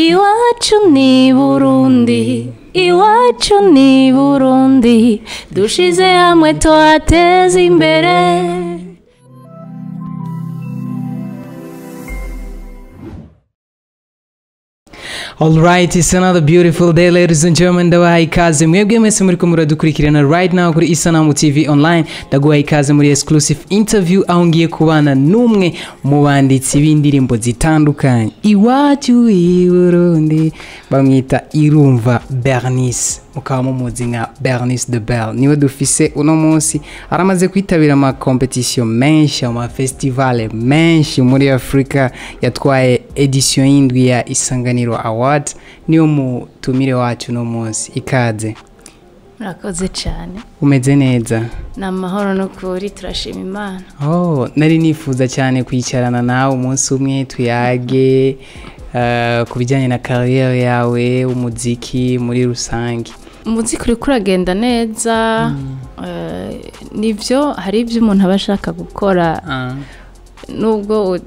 Iwacu ni Burundi, iwacu ni Burundi, dushize hamwe tuhateze imbere. Alright, it's another beautiful day, ladies and gentlemen. Ndabahaye ikaze mwebwe mwese muriko muradukurikirana right now kuri Isanganiro TV online. Ndaguhaye ikaze muri exclusive interview aho ngiye kubana n'umwe mu banditsi b'indirimbo zitandukanye. Iwacu i Burundi bamwita IRUMVA Bernice, mukaba mumuzi nka Bernice The Bell. Niwe dufise uno munsi aramaze kwitabira ama competition menshi, ama festival menshi muri Afrika. Yatwaye edition y'indwi ya Isanganiro Award. Niyo mutumire wacu no munsi. Ikaze. Murakoze cyane. Umeze neza? Namahoro no kuri turashima Imana. Oh, nari nifuza cyane kwicarana nawe umunsi umwe tuyage kubijyanye na career yawe, umuziki muri rusange. Umuziki uri kuragenda neza. Nivyo hari ibyo umuntu abashaka gukora. Nubwo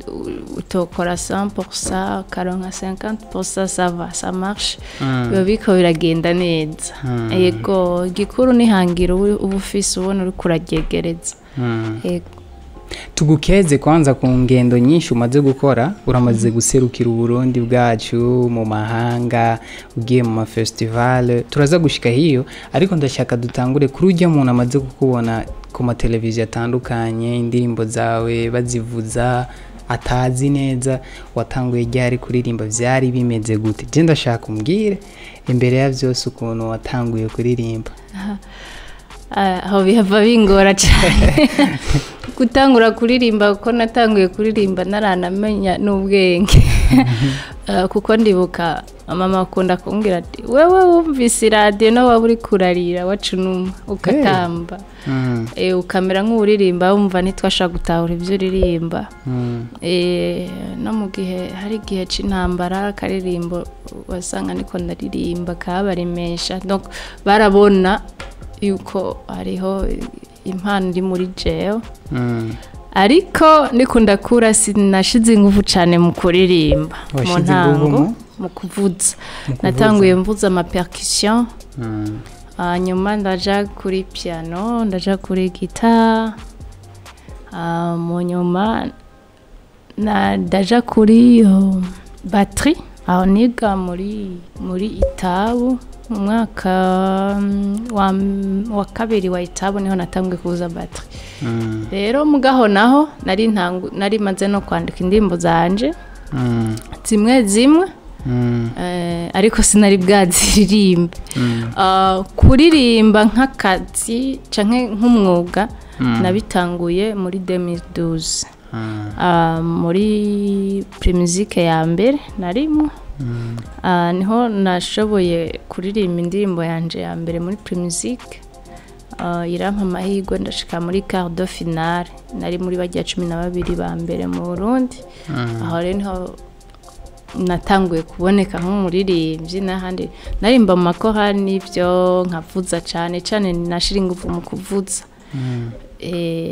utokora 100%, karonka 50%, ça va, ça marche. Biko biragenda neza. Yego, gikuru ni hangiro ubufise ubona uri kuragegereza. Yego. Tugukeze kwanza ku ngendo nyinshi umaze gukora, uramaze guserukira Burundi bwacu mu mahanga, ugiye mu ma festival. Turaza gushika hiyo, ariko ndashaka dutangure kuri ujya umuntu amaze kukubona ku ma televiziyo atandukanye, indirimbo zawe bazivuza atazi neza, watanguye ryari kuririmba, vyari bimeze gute? Je ndashaka umbwire imbere ya byose ukuntu watanguye kuririmba. Aho bihava bingora cyane gutangura kuririmba, kuko natanguye kuririmba naranamenya n'ubwenge. Kuko ndibuka mama akunda kumbwira ati wewe wumvise radio no waburi kurarira wacunuma ukatamba. Ukamera nk'uririmba wumva nitwasha gutahura ibyo uririmba. No mu gihe hari gihe c'intambara karirimbo wasanga niko ndaririmba kabarimesha, donc barabona yuko hariho impano ndi muri jewe. Ariko nikunda kura sinashize ingufu cyane mu kuririmba. Mu ntango mu kuvuza natanguye mvuza ama percussion. Nyuma ndaja kuri piano, ndaja kuri guitar. Mu nyuma ndaja kuri batterie. Aho niga muri Itabu mu mwaka wa kabiri wa Itabu niho natanguye kuvuza batterie. Rero mugaho naho nari maze no kwandika indirimbo zanje zimwe ariko sinari bwaziririmbe. Kuririmba nk'akazi canke nk'umwuga nabitanguye muri 2012. Muri kumuziki ya mbere narimo. Niho nashoboye kuririmba indirimbo yanje ya mbere muri kumuziki. Irampa amahirwe ndashika muri quart de finale, nari muri bajya 12 ba mbere mu Burundi. Aho rero niho natanguye kuboneka nk'umuririmbyi, n'ahandi narimba mu makorali n'ivyo nkavuza cyane nashira ingufu mu kuvuza.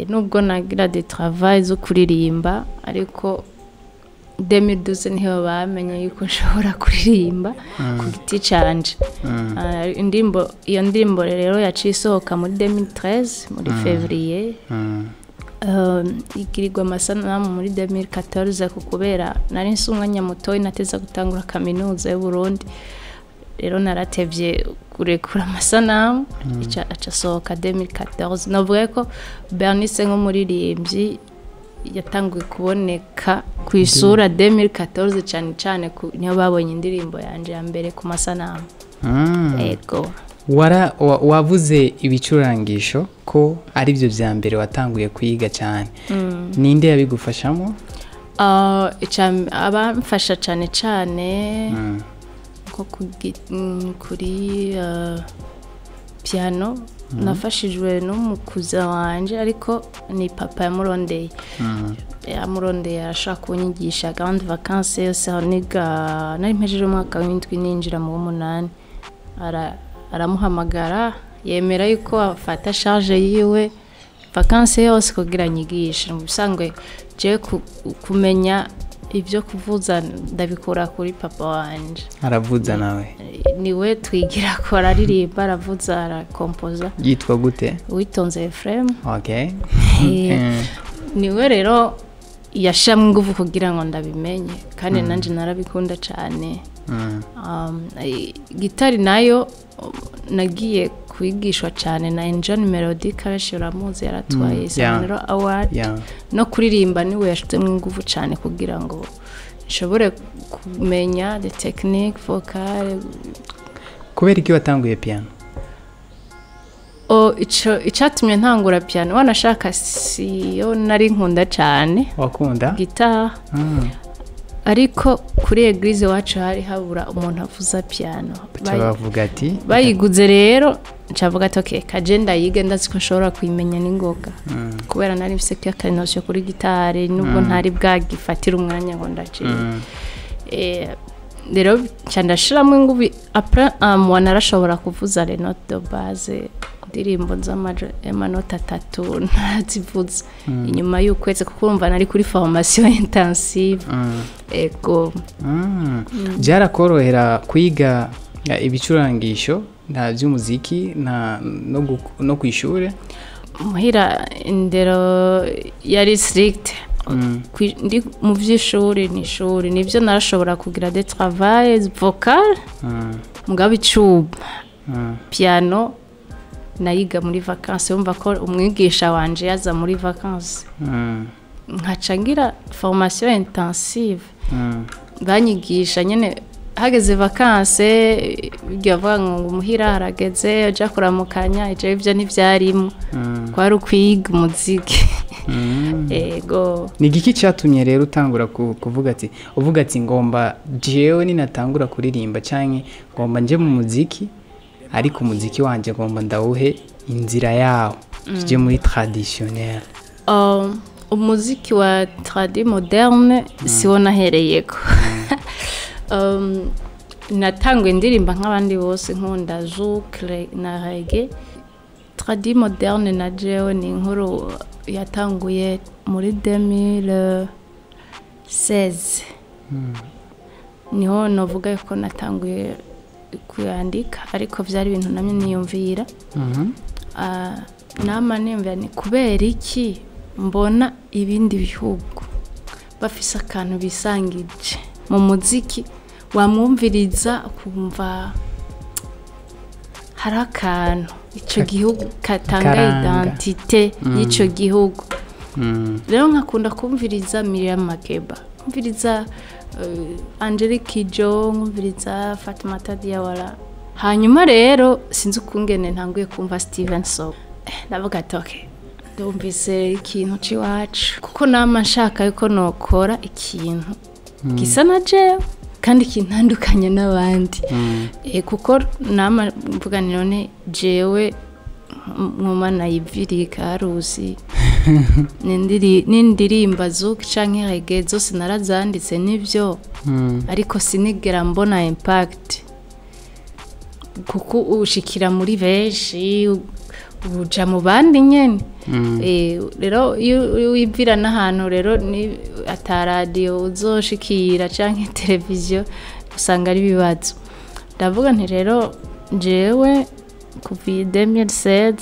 Nubwo nagira des travails zo kuririmba, ariko 2012 niho bamenye yuko nshobora kuririmba ku giti canje. Iyo ndirimbo rero yacisohoka muri 2013 muri Fevrier. Igirirwa amasanamu muri 2014 kubera nari nsumwanya mutoyi nateza gutangura kaminuza y'u Burundi. Rero naratevye kurekura amasanamu, acasohoka 2014. Navuga ko Bernice nk'umuririmbyi yatanguye kuboneka ku isura 2014 cyane niho babonye indirimbo yanje ya mbere ku masanamu. Ego. Wavuze ibicurangisho ko ari byo bya mbere watanguye kwiga cyane. Ninde yabigufashamo? Abamfasha cyane ko kuri piano nafashijwe n'umukuza wanje, ariko ni papa yamurondeye. Yamurondeye arashaka kunyigisha grande vacances yose niga nari mpejeje umwaka w'indwi ninjira mu 8. Aramuhamagara yemera yuko afata charge yiwe vacances yose kugira nyigisha. Musangwe je kumenya ibyo kuvuza ndabikura kuri papa wanje aravuza nawe niwe twigira ko araririmba aravuza arakompoza yitwa gute Witonze Ephraim okay niwe rero yashamwe ingufu kugira ngo ndabimenye kandi nanje narabikunda cyane gitari nayo nagiye kwigishwa cyane na John Melody Kashi uramuzi yaratwaye Isanganiro award no kuririmba niwe yashizemo ingufu cyane kugira ngo nshobore kumenya the technique vocal kubera iki watanguye piano icatumye ntangura piano wanashaka siyo nari nkunda cyane wakunda guitar ariko kuri eglise wacu hari habura umuntu avuza piano bavuga ati bayiguze rero ncavuga ati okay kagenda yige ndazi ko nshobora kuyimenya n'ingoga kubera nari mfise akanosyo kuri gitare nubwo ntari bwagifatira umwanya ngo ndaciye rero cyandashiramo ingubi après mwana arashobora kuvuza les notes de base ndirimbo z'amanota 3 ntazivuza inyuma y'ukwezi kuko urumva nari kuri formation intensive ego byarakorohera kwiga ibicurangisho nta by'umuziki no kwishure muhira indero yari strict ndi mu by'ishuri n'ishuri nibyo narashobora kugira des travails vocal mugabo icuba piano nayiga muri vacances yumva ko umwigisha wanje yaza muri vacances nkaca ngira formation intensive banyigisha nyene hageze vacances byavuga ngo umuhira harageze aja kuramukanya ije ivyo ntivyarimo kwari ukwiga umuziki ego ni giki cyatumye rero utangura uvuga ati ngomba jewe ninatangura kuririmba canke ngomba nje mu muziki ariko umuziki wanje ngomba ndawuhe inzira yawo tuje muri traditionnel umuziki wa tradi moderne siwo nahereyeko natangwe indirimba nk'abandi bose nkunda zouk na reggae tradi moderne na jewe ni inkuru yatanguye muri 2016 niho novuga ko natanguye kuyandika ariko vyari ibintu namye niyumvira nama nemvya ni kubera iki mbona ibindi bihugu bafise akantu bisangije mu muziki wamwumviriza kumva hari akantu ico gihugu katanga identite y'ico gihugu rero nkakunda kumviriza Miriam Makeba kumviriza Angelique Jo kumviriza Fatimata Diawara hanyuma rero sinzi ukungene ntanguye kumva Steven So ndavuga ati okay ndumvise ikintu ciwacu kuko nama nshaka yuko nokora ikintu gisa na jewe kandi kintandukanye n'abandi kuko nama mvuga none jewe mwumana yivirika harusi nindirimba zuki canke reggae zose narazanditse nivyo ariko sinigera mbona impact kuko ushikira muri benshi uja mu bandi nyene rero wivira n'ahantu rero ni ata radio uzoshikira canke televiziyo usanga ari bibazo ndavuga nti rero jewe kuva 2016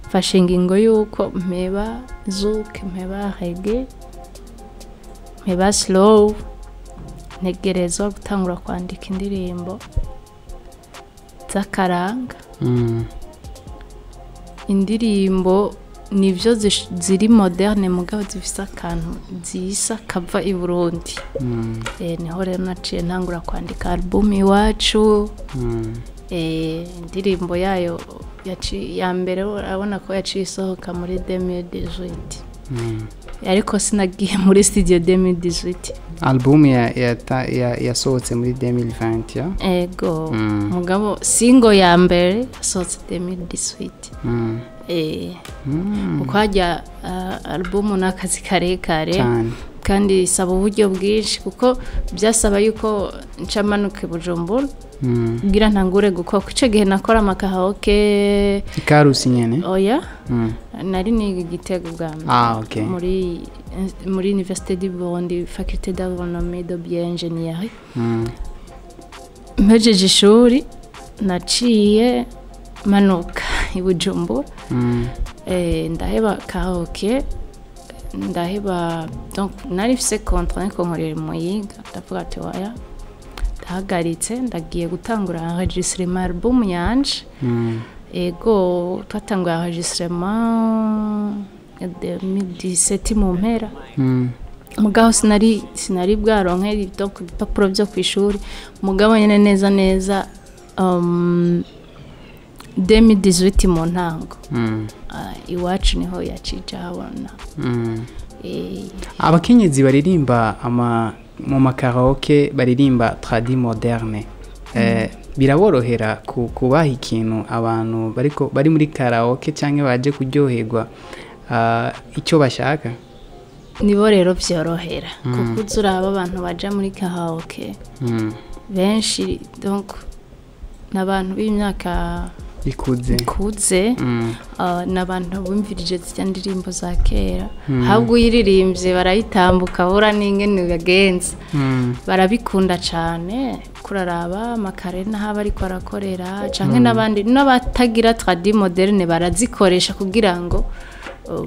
fashinga ingo yuko mpeba zouk mpeba reggae mpeba slow ntegerezwa gutangura kwandika indirimbo z'akaranga indirimbo nivyo ziri moderne mugabo zifise akantu zisa kava i Burundi niho rero naciye ntangura kwandika album iwacu indirimbo yayo ya mbere urabona ko yaciye isohoka muri 2018 ariko sinagiye muri studio 2018 album yasohotse muri 2020 ya ego mugabo single ya mbere yasohotse 2018 ukajya album n'akazi karekare kandi isaba uburyo bwinshi kuko byasaba yuko ncamanuke Bujumbura kugira ntangure gukora ico gihe nakora amakahaoke ikarusi nyene oya nari ni igitego bwa okay. muri muri Université du Burundi faculté d'agronomie de bioingénierie mpejeje ishuri naciye manuka i Bujumbura ndaheba karaoke ndaheba donc nari mfise contrat niko nkorera muyiga ndavuga ati waya ndahagaritse ndagiye gutangura enregistrement album yanje ego twatangura enregistrement 2017 mu mpera mugabo sinari bwaronke ibipapuro byo kwishuri mugabo nyene neza 2018 mu ntango iwacu niho yacija habona abakenyezi baririmba mu makaraoke baririmba tradi moderne biraborohera kubaha ikintu abantu bari muri karaoke cyangwa baje kuryoherwa icyo bashaka nibo rero byorohera kuko uzuraba abantu baja muri karaoke benshi donc n'abantu b'imyaka ikuze n'abantu bumvirije zya ndirimbo za kera ahubwo uyiririmbye barayitambuka bura n'ingene bagenza barabikunda cyane kuraraba makarena haba ariko arakorera canke n'abandi n'abatagira tradi moderne barazikoresha kugira ngo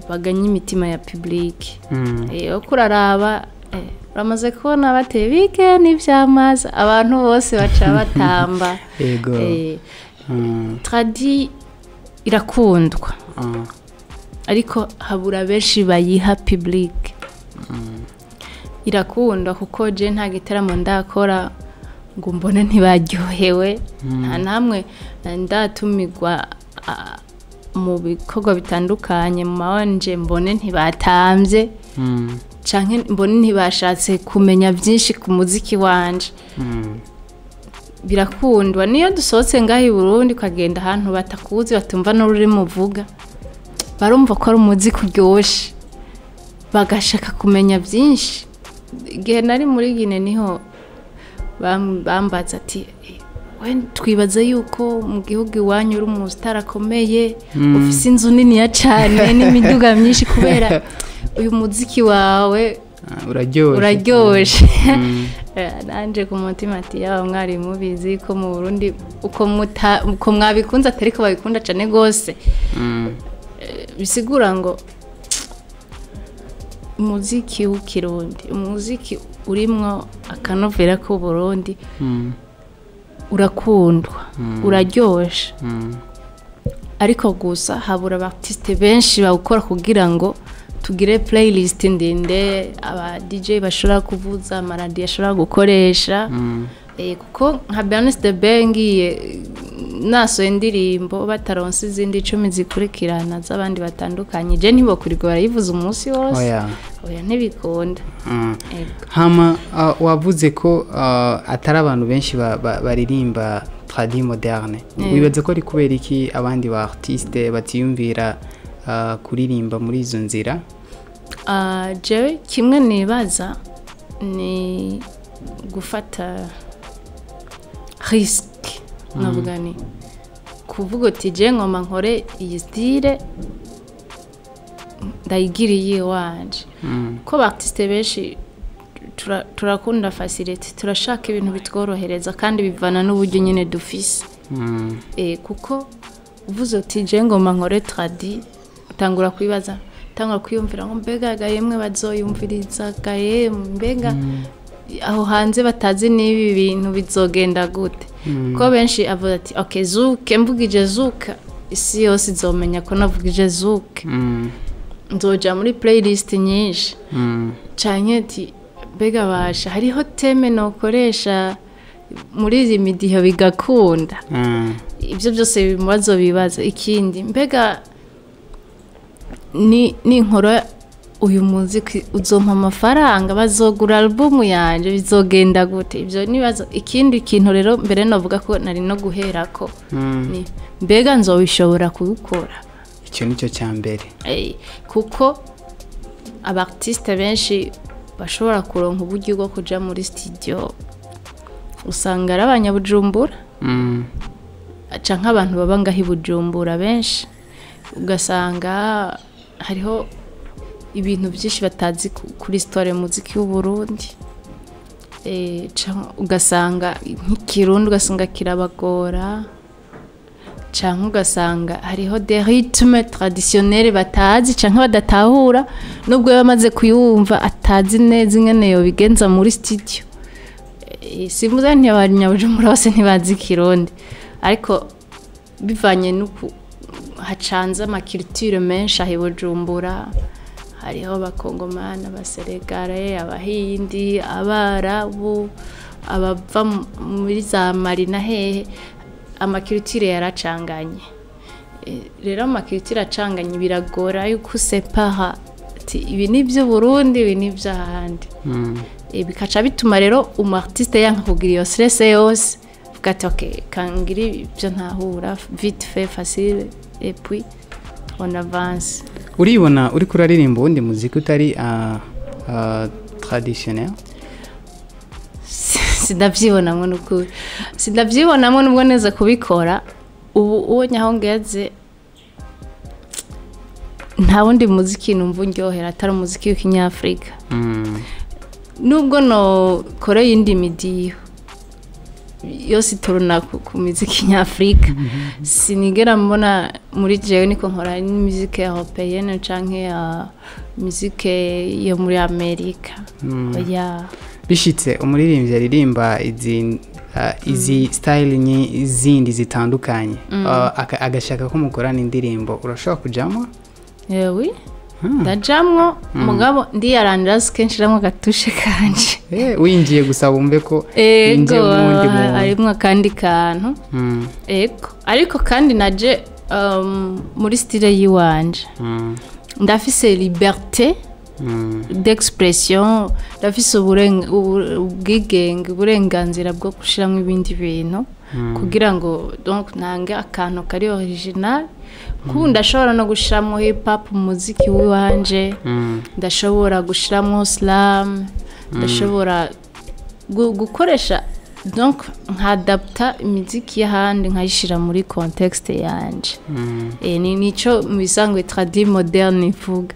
baganye imitima ya public kuraraba bamaze kubona batebike n'ivyamaza abantu bose baca batamba yego tradi irakundwa ariko habura benshi bayiha public irakundwa kuko je nta giteramo ndakora ngo mbone ntibaryohewe nta namwe ndatumirwa mu bikorwa bitandukanye mu mawanje mbone ntibatambye canke mbone ntibashatse kumenya byinshi ku muziki wanje birakundwa niyo dusohotse ngaho i Burundi ukagenda ahantu batakuzi batumva n'ururimi uvuga barumva ko ari umuziki uryoshe bagashaka kumenya byinshi igihe nari muri Gine niho bambaza ati we twibaza yuko mu gihugu iwanyu uri umustar akomeye ufise inzu nini ya cyane n'imiduga myinshi kubera uyu muziki wawe uraryoshe nanje ku mutima ati yawe mwari mubizi ko mu Burundi uko mwabikunze atari ko babikunda cyane gose bisigura ngo umuziki w'ikirundi umuziki urimwo akanovera ko Burundi urakundwa uraryoshe ariko gusa habura abartiste benshi bawukora kugira ngo tugire playlist ndende aba DJ bashobora kuvuza amaradi ashobora gukoresha kuko nka Bernice The Bell ngiye naso indirimbo bataronse izindi 10 zikurikirana z'abandi batandukanye je ntibo kurigora yivuza umunsi wose oya ntibikunda hama wavuze ko atari abantu benshi baririmba tradi moderne wibaze ko ari kubera iki abandi ba artiste batiyumvira kuririmba muri izo nzira jewe kimwe nibaza ni gufata risk navuga ni kuvuga uti je ngoma nkore iyi style ndayigiriye wanje ko ba artiste benshi turakunda facility turashaka ibintu bitworohereza kandi bivana n'uburyo nyine dufise kuko uvuze uti je ngoma nkore tradi utangura kwibaza tangura kwiyumvira ngo mbega gayemwe bazoyumviriza gaye mbega aho hanze batazi nibi bintu bizogenda gute ko benshi avuga ati okay zuke mvugije zuka isi yose izomenya ko navugije zuke nzoja muri playlist nyinshi canke ati mbega basha hariho teme nokoresha muri izi midiho bigakunda ibyo byose bimubazo bibaza ikindi mbega ni nkora uyu muziki uzompa amafaranga bazogura album yanje bizogenda gute ibyo nibazo ikindi kintu rero mbere navuga ko nari no guherako ni mbega nzobishobora kubikora icyo nicyo cyambere kuko abartiste benshi bashobora kuronka uburyo bwo kuja muri studio usanga ari abanyabujumbura canke abantu baba ngaho i Bujumbura benshi ugasanga hariho ibintu byinshi batazi kuri histoire muziki w'u Burundi ugasanga nk'ikirundi ugasanga kirabagora canke ugasanga hariho des rythmes traditionnels batazi canke badatahura nubwo bamaze kuyumva atazi neza ingene yo bigenza muri studio simuze ntiyabanyabujumbura bose ntibazi kirundi ariko bivanye nuko hacanze amaculture menshi aho Bujumbura hariho abakongomana abaseregare abahindi abarabu abava muri za Marina hehe amaculture yaracanganye rero amaculture acanganye biragora yuko separa ibi ni byo Burundi ibi ni by'ahandi bikaca bituma rero artiste yanka kugira iyo stress yose ugati okay kangiri byo ntahura vite fait facile et puis on avance. Uribona uri kuraririmba undi muziki utari traditionnel? Sidavyibonamwe n'ukuri sidavyibonamwe nubwo neza kubikora ubu nyaho ngeze nta wundi muziki numva ndyohera atari umuziki w'ikinyafrika nubwo no koreye indi midiyo yose turuna ku muziki nyafrika sinigera mbona muri jewe niko nkora n'imuziki européenne canke muziki yo muri Amerika oya bishitse umuririmbyi aririmba izi style zindi zitandukanye agashaka ko mukorana indirimbo urashobora kujamwa? Oui ndajamwo mugabo ndiyarandira skenshiramo gatushe kanje winjiye gusa bumve ko winjiye mundi muntu arimwe kandi kantu ariko kandi naje muri style yiwanje ndafise liberté d'expression ndafise ubwigenge uburenganzira bwo gushiramo ibindi bintu kugira ngo donc nange akantu kari original ndashobora no gushiramo hip hop muziki wanje ndashobora gushiramo slam ndashobora gukoresha donc nkadapta imiziki y'ahandi nkayishira muri contexte yanje ni nico misangwe tradi moderne ivuga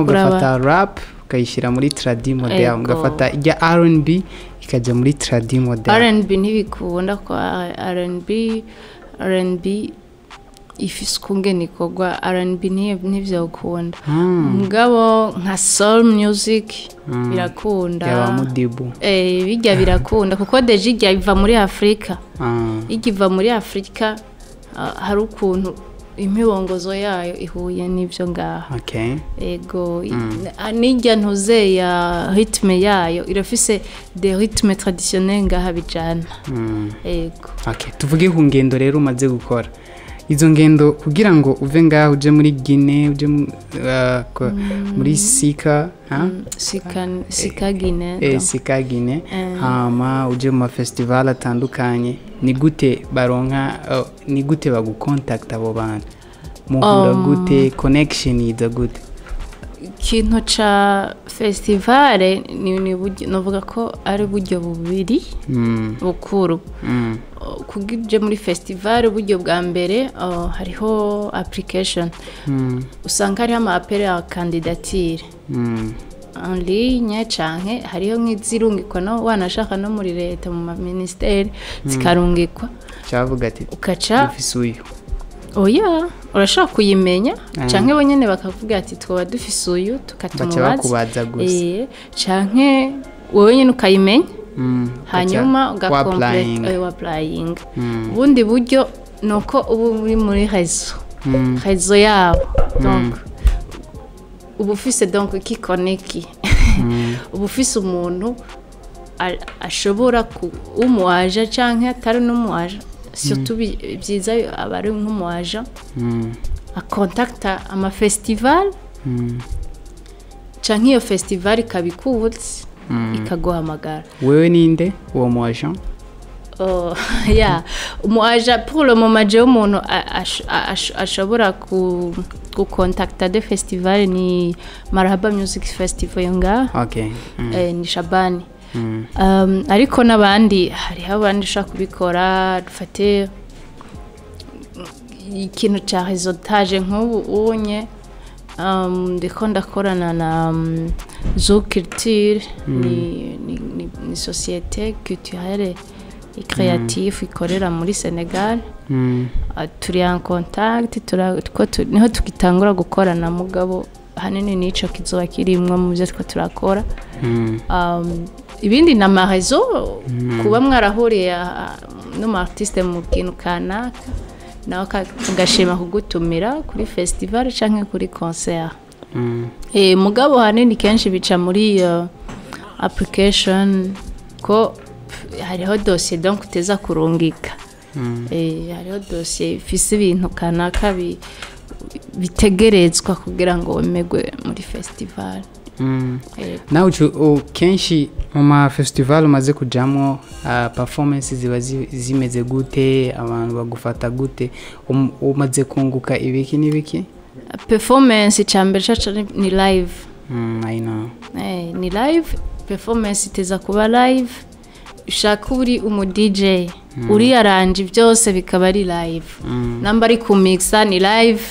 ugafata rap ukayishira muri tradi moderne ugafata ijya R&B ikaja muri tradi moderne. R&B ntibikunda ko R&B ifise kungene ikogwa R&B nivyo ukunda mugabo nka soul music birakunda yaba mudibu bijya birakunda kuko deje ijya biva muri Afrika igiva muri Afrika hari ukuntu imibongozo yayo ihuye n'ivyo ngaha ego nijya ntuze ya rythme yayo irafise des rythmes traditionnels ngaha bijana ego tuvuge ku ngendo rero umaze gukora izo ngendo kugira ngo uve ngaho uje muri Guinea uje muri Sika Guinea hama uje mu festival atandukanye ni gute baronka ni gute bagucontact abo bantu muhura gute connection iza gute kintu ca festival ni novuga ko ari buryo bubiri bukuru kugije muri festival buryo bwa mbere hariho application usanga hariho ama appel ya candidature en ligne canke hariho nk'izirungikwa no wanashaka no muri leta mu ministeri zikarungikwa cyavuga ati ukaca dufise uyu oya urashaka kuyimenya canke bonyene bakavuga ati twa dufise uyu tukatumubaza canke wowe nyene ukayimenya hanyuma ugakomplete applying ubundi buryo nuko ubu muri muri réseau yabo donc ubufise donc kikoneki ubufise umuntu ashobora umuaja canke atari n'umuaja surtout byiza abari nk'umuaja akontakta ama festival canke iyo festival ikabikubutse ikaguhamagara wewe ninde uwo muaja umuaja pour le moment je umuntu ashobora gukontakta de festival ni Marhaba Music Festival yonga ni Shabani ariko nabandi hari abandi ushaka kubikora dufate ikintu cya réseautage nk'ubu unye ndiko ndakorana na Zo Culture ni société culturelle et créative ikorera muri Senegal. Turi en contact niho tukitangura gukorana mugabo hanini nico kizoba kirimwe mu byo turakora. Ibindi na marezo kuba mwarahuriye no artiste mu kintu kanaka nawe kagashima kugutumira kuri festival canke kuri concert. Mugabo hanini kenshi bica muri application ko hariho dossier donc uteza kurungika. Hariho dossier ifise ibintu kanaka bitegerezwa kugira ngo wemegwe muri festival. Nawe kenshi mu ma festival umaze kujamwo performance ziba zimeze gute, abantu bagufata gute, umaze kunguka ibiki n'ibiki? Performance cyambere cyacu ni live. I know. Ni live performance iteza kuba live. Ushaka uri umu DJ uri arrange byose bikaba ari live. Namba ari ku mixa ni live.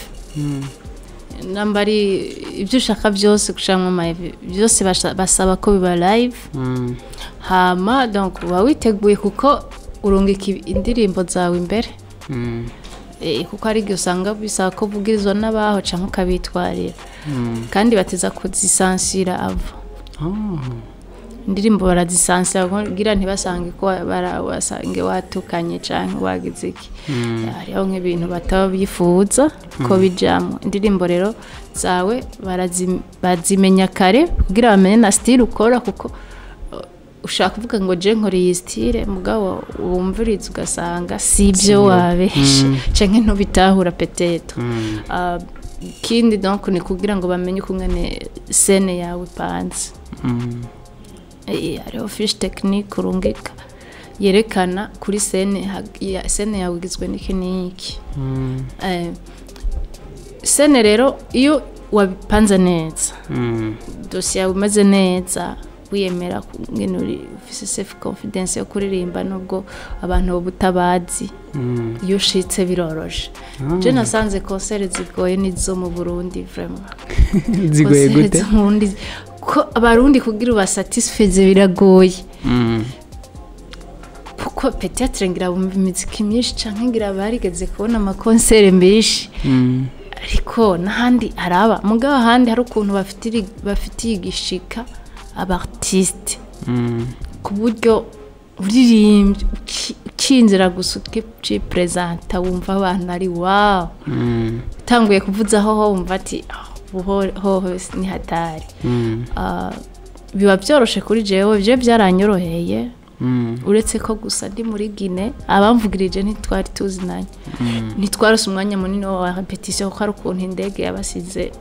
Nambari ibyo ushaka byose gushamwa live byose basaba ko biba live. Hama donc witeguye kuko urungika indirimbo zawe imbere. Kuko ari byo usanga bisaba ko vugirizwa n'abaho cyangwa kabitwarira. Kandi bateza kuzisansira avo. Indirimbo barazisansira kugira ntibasange ko barawasange watukanye cyangwa wagize iki. Hariho nk'ibintu bataba bifuza ko bijamo. Indirimbo rero zawe bazimenya kare kugira bamenye na style ukora kuko ushaka kuvuga ngo je nkore style mugabo wumviriza ugasanga sibyo wabeshe canke no bitahura peut-être. Kindi donc ni kugira ngo bamenye kungane scene yawe panze. Hariho fiche technique urungika yerekana kuri scene yawe igizwe n'iki n'iki. Scene rero iyo wabipanze neza dossier yawe imeze neza wiyemera ngene uri ufise self confidence yo kuririmba nubwo abantu butabazi iyo ushitse biroroshe. Je nasanze concert zigoye nizo mu Burundi vraiment. Zigoye gute? Ko abarundi kugira ubasatisfaize biragoye. Kuko peut-être ngira umuziki myinshi canke ngira barigeze kubona ama concert mbishi. Ariko nahandi araba mugabo handi hari ukuntu bafitiye igishika abartiste. Ku buryo uririmbye ukinzira gusa ukipresenta wumva abantu ari wow. Tanguye kuvuza ho wumva ati ho ni hatari. Biba byoroshe kuri jewe byaranyoroheye. Uretse ko gusa ndi muri Guinée abamvugirije ntitwari tuzinanye. Nitwarose umwanya munini wa repetition ko ari ukuntu indege yabasize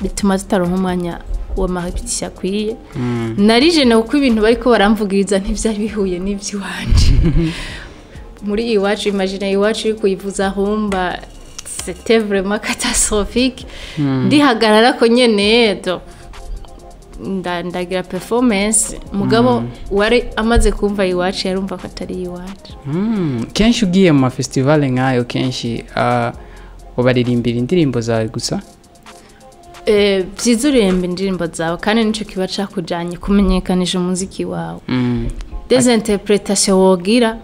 bituma zitaronka umwanya wa repetition akwiye. Narije no kuko ibintu bariko baramvugiriza ntivyari bihuye n'ivy'iwanje. Muri iwacu imagine iwacu kuyivuza humba c'était vraiment catastrophique. Ndihagarara ko nyene ndagira performance mugabo wari amaze kumva iwacu yarumva ko atari iwacu. Kenshi ugiye mu festival nkayo kenshi ubaririmbira indirimbo zawe gusa? Byizurembe indirimbo zawe kandi nico kiba cakujanye kumenyekanisha umuziki wawe. Des interpretations wogira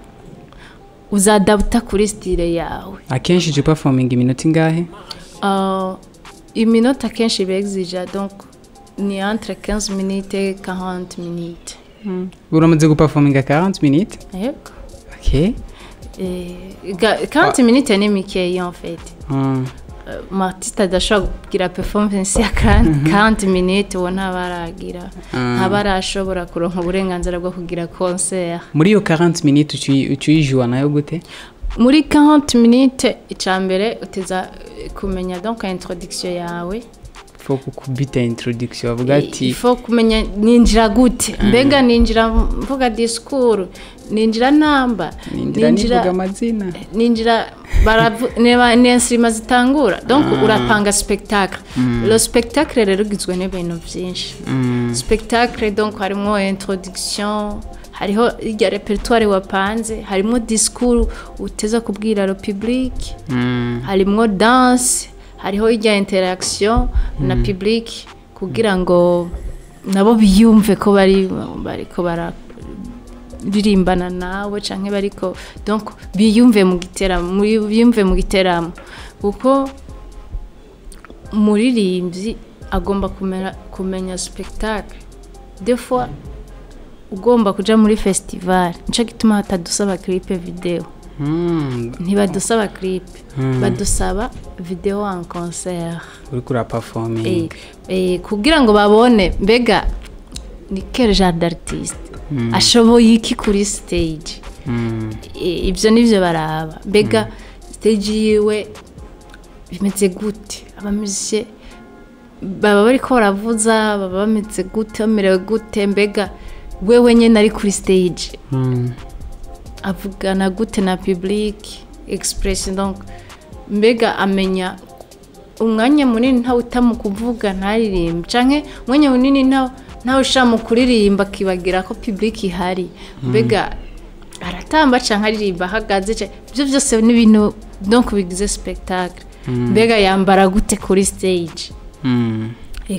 uzadabuta kuri style yawe. Akenshi je performing iminota ingahe? Iminota kenshi begzija donc ni entre 15 minutes et 40 minutes. Uramaze guperforminga 40 minutes? Yego. OK. 40 minutes ni mikeyi en fait. Artiste adashobora kugira performance ya 40 minutes wona baragira ntabarashobora kuronka uburenganzira bwo kugira concert. Muri iyo 40 minutes ucuyijwa nayo gute? Muri 40 minutes icambere uteza kumenya donc introduction yawe. Faut kukubita introduction avuga ati faut kumenya ninjira gute mbega ninjira mvuga discours ninjira namba ninjira amazina ninjira n'instrima zitangura donc urapanga spectacle. Le spectacle rero gizwe n'ibintu byinshi. Spectacle donc harimo introduction, hariho ya repertoire wapanze, harimo discours uteza kubwira le public, harimo danse, hariho ijya interaction na public kugira ngo nabo biyumve ko bariko baririmbana nawe canke bariko donc biyumve mu giteramo kuko umuririmbyi agomba kumenya spectacle des fois ugomba kuja muri festival nico gituma hatadusaba clip video ntibadusaba clip badusaba video en concert uri kura performing kugira ngo babone mbega ni quel genre d'artiste ashoboye iki kuri stage ibyo nivyo baraba mbega stage yiwe bimeze gute abamizye baba bariko baravuza baba bameze gute bamerewe gute mbega wewe nyene ari kuri stage avugana gute na public expression donc mbega amenya umwanya munini ntawe utamu kuvuga ntaririmba canke umwanya munini ntawe ushamu kuririmba kibagira ko public ihari mbega aratamba canke aririmba hagaze byo byose ni ibintu donc bigize spectacle mbega yambara gute kuri stage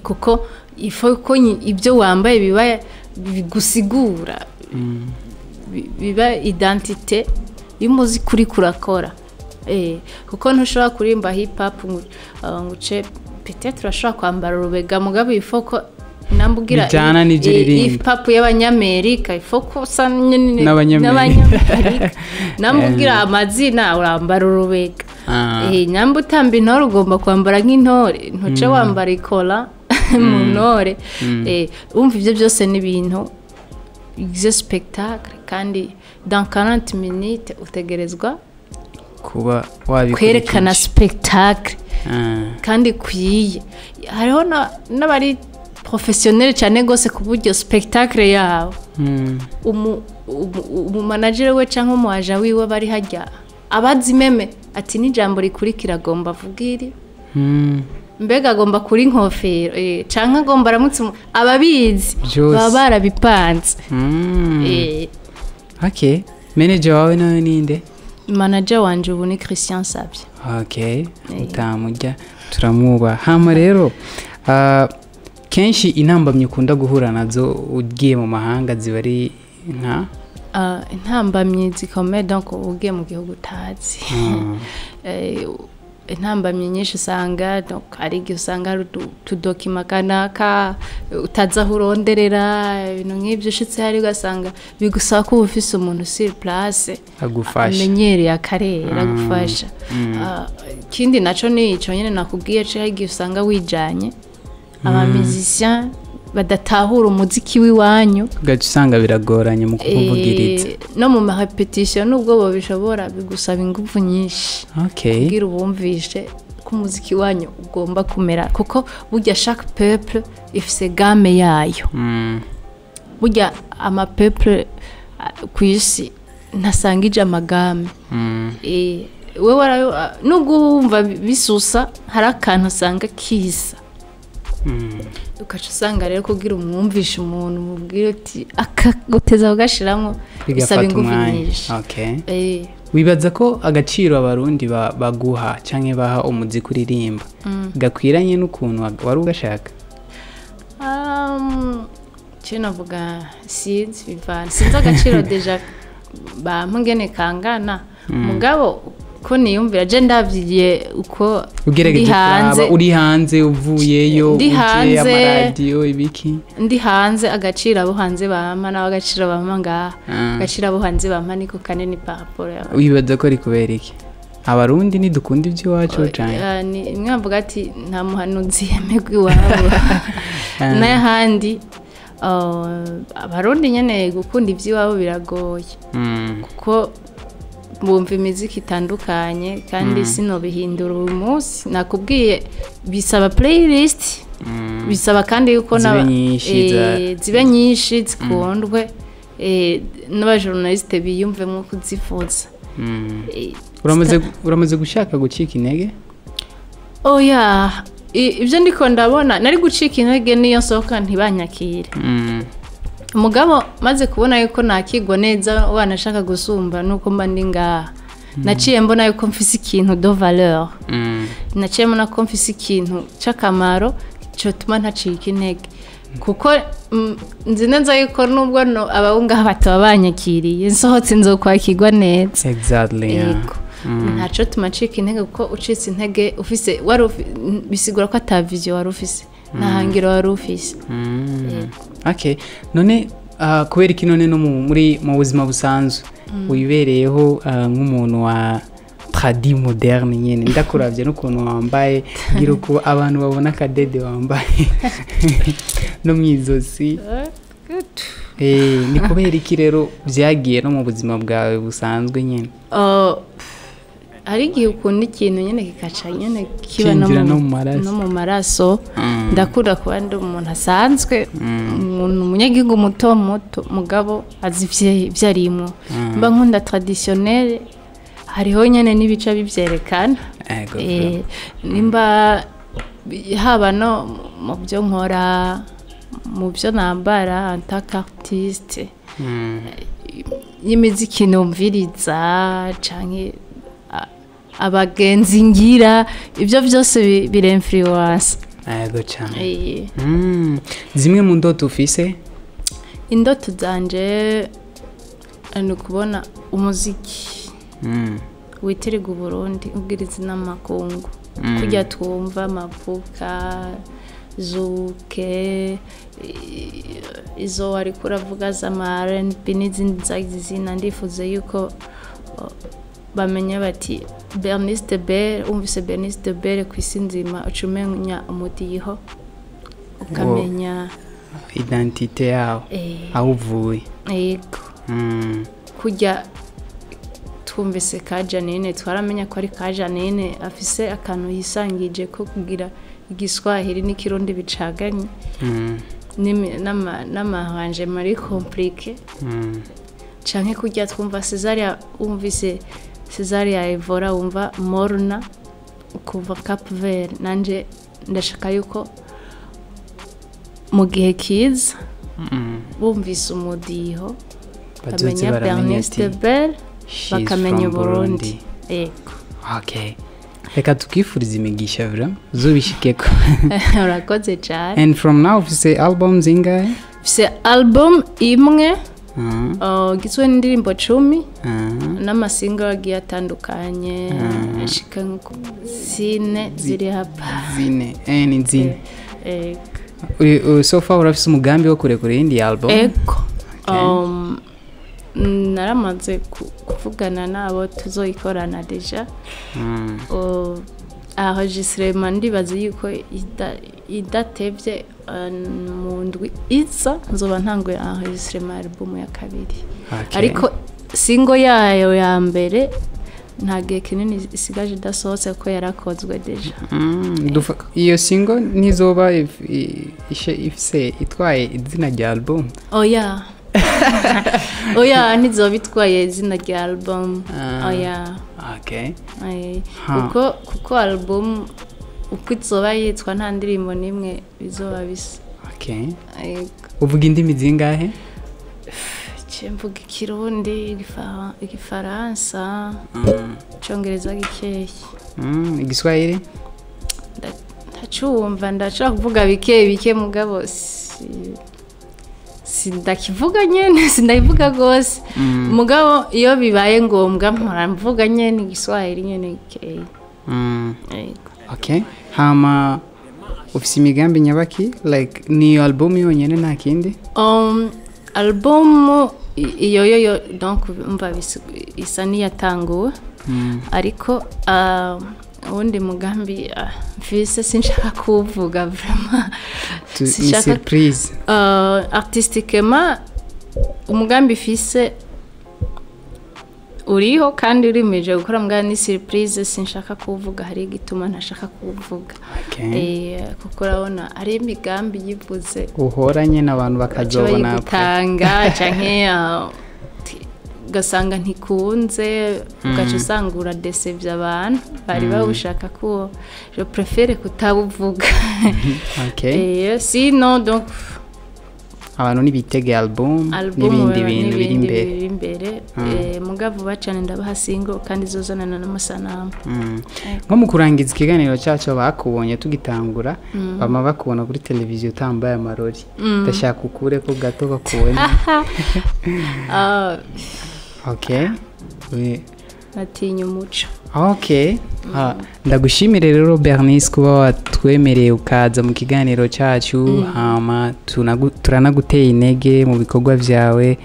kuko ifo ko ibyo wambaye biba bigusigura biba identité y'umuziki kuri kurakora kuko ntushobora kurimba hip hop nguce peut-être urashobora kwambara urubega mugabo ifoko nambugira hip hop y'abanyamerika ifoko usa n'abanyamerika nambugira amazina urambara urubega nyamba utamba intore ugomba kwambara nk'intore ntuce wambara ikola mu ntore umva ibyo byose ni ibintu bigize spectacle kandi dans 40 minutes utegerezwa kuba wabikurikije kwerekana spectacle kandi kwiye hariho n'abari professionnel cyane gose ku buryo spectacle yabo umu manager we cyangwa umu agent wiwe bari hajya abazimeme ati n'ijambo rikurikira agomba avugiri mbega agomba kuri nkofero canke agomba aramutse ababizi baba barabipanze okay manager wawe nawe ninde manager wanje ubu ni Christian Sabye okay utamujya turamwuba hama rero kenshi intambamye ukunda guhura nazo ugiye mu mahanga zibari nka intambamye zikomeye donc ugiye mu gihugu utazi intambamye nyinshi usanga donc ari igihe usanga tudokima kanaka utaza uronderera ibintu nk'ibyo ushitse hari ugasanga bigusaba ko ufise umuntu sur place agufasha amenyereye akarere agufasha kindi naco ni ico nyene nakubwiye cyo igihe usanga wijanye aba musiciens badatahura umuziki w'iwanyu gace usanga biragoranye mu kuvugiriza no mu ma repetition nubwo bo bishobora bigusaba ingufu nyinshi kugira ubumvishe ko umuziki wanyu ugomba kumera kuko burya chaque peuple ifise gamme yayo burya ama peuple kwisi ntasangije amagame wewe nubwo wumva bisusa hari akantu usanga kisa ukaca usanga rero kugira umwumvishe umuntu mubwire ati akaguteza ugashiramwo bisaba ingufu nyinshi wibaza ko agaciro abarundi baguha canke baha umuziki uririmba gakwiranye n'ukuntu wari ugashaka navuga sinzi agaciro deja bampungene kangana mugabo ko niyumvira je ndavyiye uko uri hanze uvuyeyo uje amaradiyo ibiki ndi hanze agaciro abo hanze bampa n'abagaciro bampa ngaha agaciro abo hanze bampa niko kanini par rapport yawe wibaza ko ari kubera iki abarundi nidukunda iby'iwacu cyane ni mwavuga ati nta muhanuzi yemegwa iwabo n'ahandi abarundi nyene gukunda iby'iwabo biragoye kuko bumva imiziki itandukanye kandi sino bihindura uyu munsi nakubwiye bisaba playlist bisaba kandi yuko zibe nyinshi zikundwe n'abajournaliste biyumvemo kuzifuza uramaze gushaka gucika intege oya ibyo ndiko ndabona nari gucika intege niyo sohoka ntibanyakire umugabo maze kubona yuko nakigwa neza wanashaka gusumba nuko mba ndi ngaha naciye mbona yuko mfise ikintu de valeur naciye mbona ko mfise ikintu c'akamaro cyo tuma ntacika intege kuko nzi neza yuko nubwo abahunga bataba banyakiriye nsohotse nzokwakirwa neza exactly yego ntaco tuma ncika intege kuko ucitse intege ufise bisigura ko ata vision wari ufise nahangiro wari ufise okay none kubera iki none no muri mu buzima busanzwe wibereyeho nk'umuntu wa tradi moderne nyene ndakuravye n'ukuntu wambaye ngira uko abantu babona kadede wambaye no mwizosi ni kubera iki rero byagiye no mu buzima bwawe busanzwe nyene hari igihe ukunda ikintu nyene kikaca nyene kiba no mu maraso ndakunda kuba ndi umuntu asanzwe umuntu umunyagihugu muto mugabo azi ivyarimwo mba nkunda traditionnel hariho nyene n'ibica bivyerekana nimba haba no mu byo nkora mu byo nambara en tant qu'artiste y'imiziki numviriza canke abagenzi ngira ibyo byose biremfluence yego cyane zimwe mu ndoto ufise indoto zanje ni kubona umuziki witiriga Burundi ubwiriza n'amakungu kujya twumva mavuka zuke izo wari kuravuga za R&B n'izindi zagizina ndifuze yuko bamenya bati Bernice The Bell umvise Bernice The Bell kwisinzima ucumenya umudiho ukamenya identité yawe aho uvuye yego kujya twumvise Kajanine twaramenya ko ari Kajanine afise akantu yisangije ko kugira igiswahili n'ikirundi bicaganye n'amahanje mari compliqué canke kujya twumva Cesaria umvise Cesaria Evora wumva Morna kuva Cap Vert nanje ndashaka yuko mu gihe kiza bumvise umudiho bamenya Bernice The Bell bakamenya Burundi yego okay reka tukifuriza imigisha vira zubishikeko urakoze cyane and from now ufise album zingahe ufise album imwe gizwe n'indirimbo 10 n'amasingle agiye atandukanye ashika nko zine ziri hapa zine ni zine so far urafise umugambi wo kurekura indi album eko naramaze kuvugana nabo tuzoyikorana deja enregistrement ndibaza yuko idatevye mu ndwi iza nzoba ntanguye enregistrement album ya kabiri ariko single yayo ya mbere nta gihe kinini isigaje idasohotse ko yarakozwe deja iyo single nizoba ifise itwaye izina rya album oya nizoba itwaye izina rya album okay kuko album uko izoba yitwa nta ndirimbo n'imwe bizoba bisa okay uvuga indimi zingahe mvuga ikirundi igifaransa icongereza gikeyi igiswahili ndacumva ndashaka kuvuga bike mugabo sindakivuga nyene sindakivuga gose mugabo iyo bibaye ngombwa mpora mvuga nyene igiswahili nyene gikeyi okay hama ufise imigambi nyabaki like ni album yonyene nta kindi album iyo donc umva isa niyatanguwe ariko undi mugambi mfise sinshaka kuvuga vraiment ni surprise artistiquement umugambi fise uriho kandi urimeje gukora mugani ni surprise sinshaka kuvuga hari igituma ntashaka kuvuga kuko urabona ari imigambi yivuze uhoranye n'abantu bakajobona tanga canke gasanga ntikunze ugaca usanga uradesevye abantu bari bawushaka ko je préfère kutabuvuga sinon donc abantu nibitege album n'ibindi bintu biri imbere mugabo bacane ndabaha single kandi zozanana n'amasanamu nko mu kurangiza ikiganiro cyacu bakubonye tugitangura bama bakubona kuri televiziyo utambaye amarori ndashaka ukure ko gato bakubonye okay natinya umuco okay ndagushimire rero Bernice kuba watwemereye ukaza mu kiganiro cyacu hama turanaguteye intege mu bikorwa byawe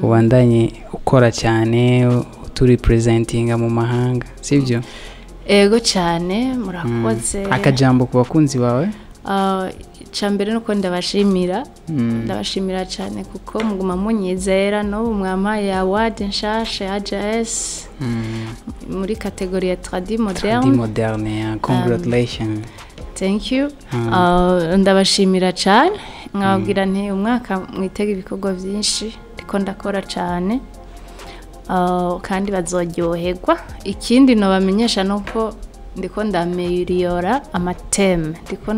ubandanye ukora cyane turipresentinga mu mahanga sibyo ego cyane murakoze akajambo ku bakunzi bawe cyambere nuko ndabashimira cyane kuko muguma munyizera no mwampaye award nshasha ya jazz muri kategori ya tradi moderne congratulations thank you ndabashimira cyane nkababwira nti umwaka mwitega ibikorwa byinshi ndiko ndakora cyane kandi bazoryoherwa ikindi no bamenyesha nuko ndiko ndameyuriora amateme ndiko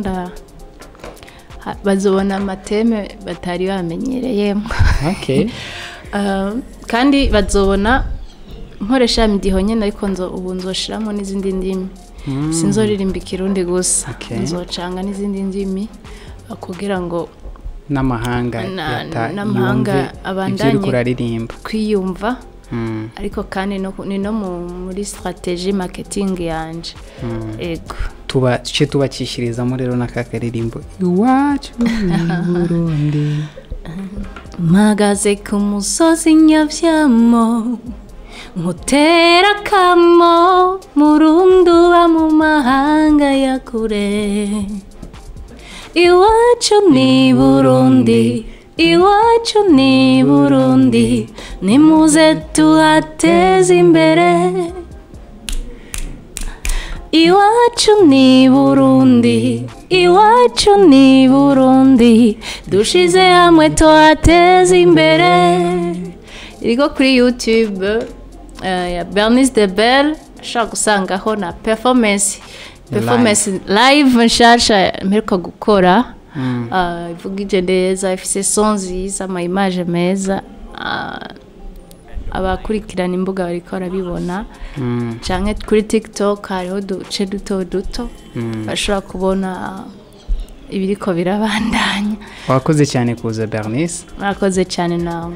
bazobona amateme batari bamenyereyemo kandi bazobona nkoresha imidiho nyene ariko ubu nzoshiramo n'izindi ndimi sinzoririmba ikirundi gusa nzocanga n'izindi ndimi kugira ngo n'amahanga abandanye kwiyumva ariko kandi ni no muri strategie marketing yanje ego tubakishirizamo rero n'akakaririmbo iwacu Burundi mpagaze ku musozi nyavyamo nkutera kamo Murundi uba mu mahanga ya kure iwacu ni Burundi iwacu ni Burundi nimuze tuhateze imbere iwacu ni Burundi iwacu ni Burundi dushize hamwe tuhateze imbere irigo kuri YouTube ya Bernice The Bell shaka gusangaho na performance live nshasha mpereko gukora ivugije neza ifise sons nziza ama image meza abakurikirana imbuga bariko barabibona canke kuri TikTok hariho duce duto bashobora kubona ibiriko birabandanya wakoze cyane kuza Bernice wakoze cyane nawe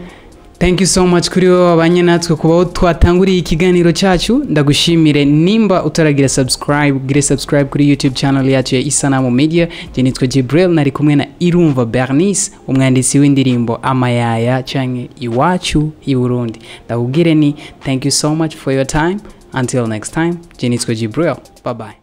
Thank you so much kuri wowe abanye natwe kuba twatanguriye ikiganiro cyacu ndagushimire nimba utaragira subscribe kuri YouTube channel yacu ya Isanganiro Media je nitwa Jibril nari kumwe na IRUMVA Bernice umwanditsi w'indirimbo Amayaya canke Iwacu i Burundi ndakubwire ni thank you so much for your time until next time je nitwa Jibril bye bye